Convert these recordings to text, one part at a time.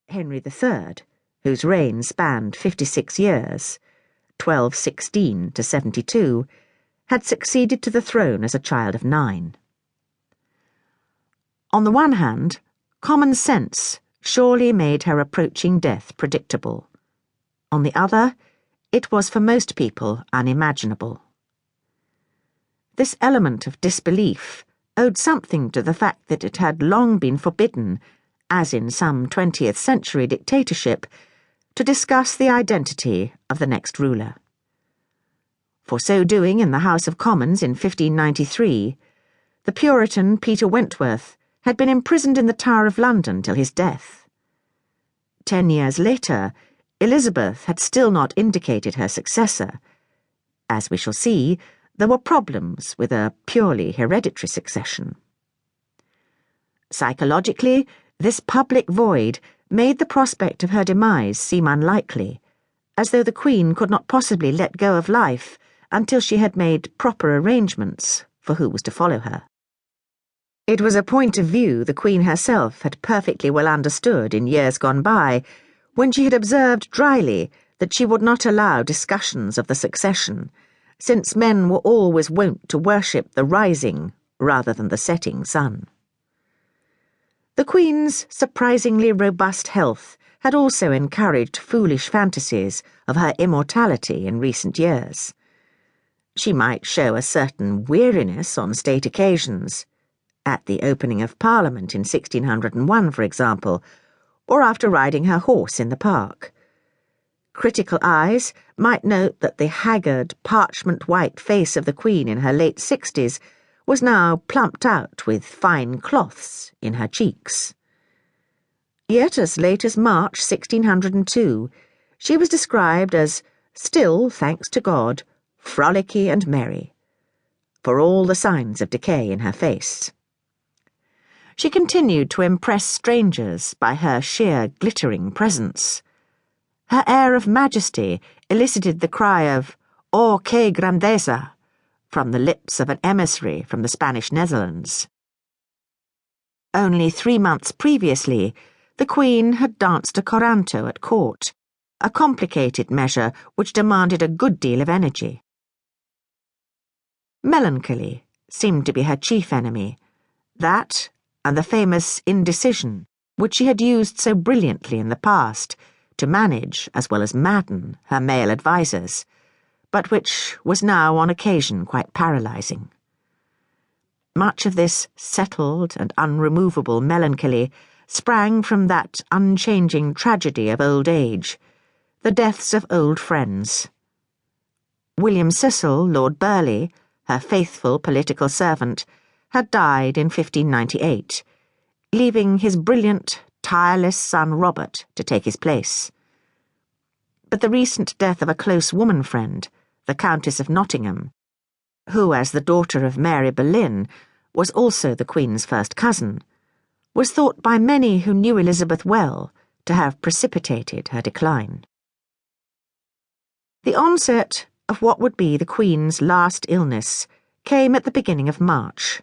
Henry III, whose reign spanned 56 years, 1216 to 72, had succeeded to the throne as a child of 9. On the one hand, common sense surely made her approaching death predictable. On the other, it was for most people unimaginable. This element of disbelief owed something to the fact that it had long been forbidden, as in some 20th century dictatorship, to discuss the identity of the next ruler. For so doing in the House of Commons in 1593, the Puritan Peter Wentworth had been imprisoned in the Tower of London till his death. 10 years later, Elizabeth had still not indicated her successor. As we shall see, there were problems with a purely hereditary succession. Psychologically, this public void made the prospect of her demise seem unlikely, as though the Queen could not possibly let go of life until she had made proper arrangements for who was to follow her. It was a point of view the Queen herself had perfectly well understood in years gone by, when she had observed dryly that she would not allow discussions of the succession, since men were always wont to worship the rising rather than the setting sun. The Queen's surprisingly robust health had also encouraged foolish fantasies of her immortality in recent years. She might show a certain weariness on state occasions, at the opening of Parliament in 1601, for example, or after riding her horse in the park. Critical eyes might note that the haggard, parchment-white face of the Queen in her late 60s was now plumped out with fine cloths in her cheeks. Yet as late as March 1602, she was described as still, thanks to God, frolicky and merry, for all the signs of decay in her face. She continued to impress strangers by her sheer glittering presence. Her air of majesty elicited the cry of "Oh, qué grandeza!" from the lips of an emissary from the Spanish Netherlands. Only 3 months previously, the Queen had danced a coranto at court, a complicated measure which demanded a good deal of energy. Melancholy seemed to be her chief enemy, that and the famous indecision, which she had used so brilliantly in the past to manage as well as madden her male advisers, but which was now on occasion quite paralyzing. Much of this settled and unremovable melancholy sprang from that unchanging tragedy of old age, the deaths of old friends. William Cecil, Lord Burleigh, her faithful political servant, had died in 1598, leaving his brilliant, tireless son Robert to take his place. But the recent death of a close woman friend, the Countess of Nottingham, who, as the daughter of Mary Boleyn, was also the Queen's first cousin, was thought by many who knew Elizabeth well to have precipitated her decline. The onset of what would be the Queen's last illness came at the beginning of March.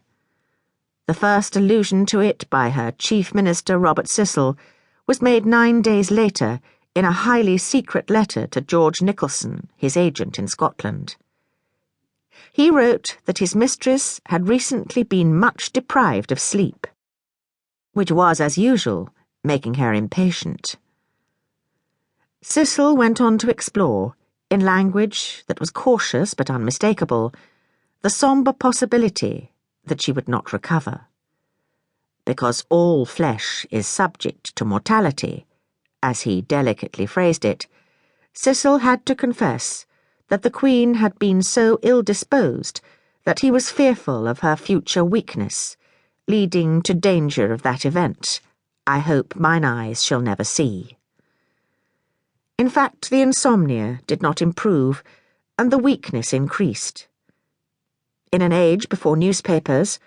The first allusion to it by her Chief Minister Robert Cecil was made 9 days later in a highly secret letter to George Nicholson, his agent in Scotland. He wrote that his mistress had recently been much deprived of sleep, which was, as usual, making her impatient. Cecil went on to explore, in language that was cautious but unmistakable, the sombre possibility that she would not recover. Because all flesh is subject to mortality, as he delicately phrased it, Cecil had to confess that the Queen had been so ill-disposed that he was fearful of her future weakness, leading to danger of that event, I hope mine eyes shall never see. In fact, the insomnia did not improve, and the weakness increased. In an age before newspapers,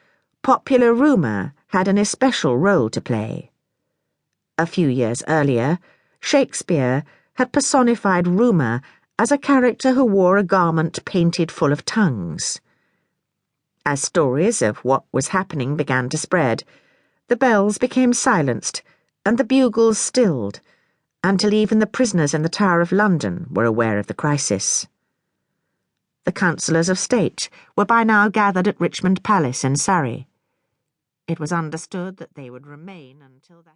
popular rumour had an especial role to play. A few years earlier, Shakespeare had personified rumour as a character who wore a garment painted full of tongues. As stories of what was happening began to spread, the bells became silenced, and the bugles stilled, until even the prisoners in the Tower of London were aware of the crisis. The councillors of state were by now gathered at Richmond Palace in Surrey. It was understood that they would remain until that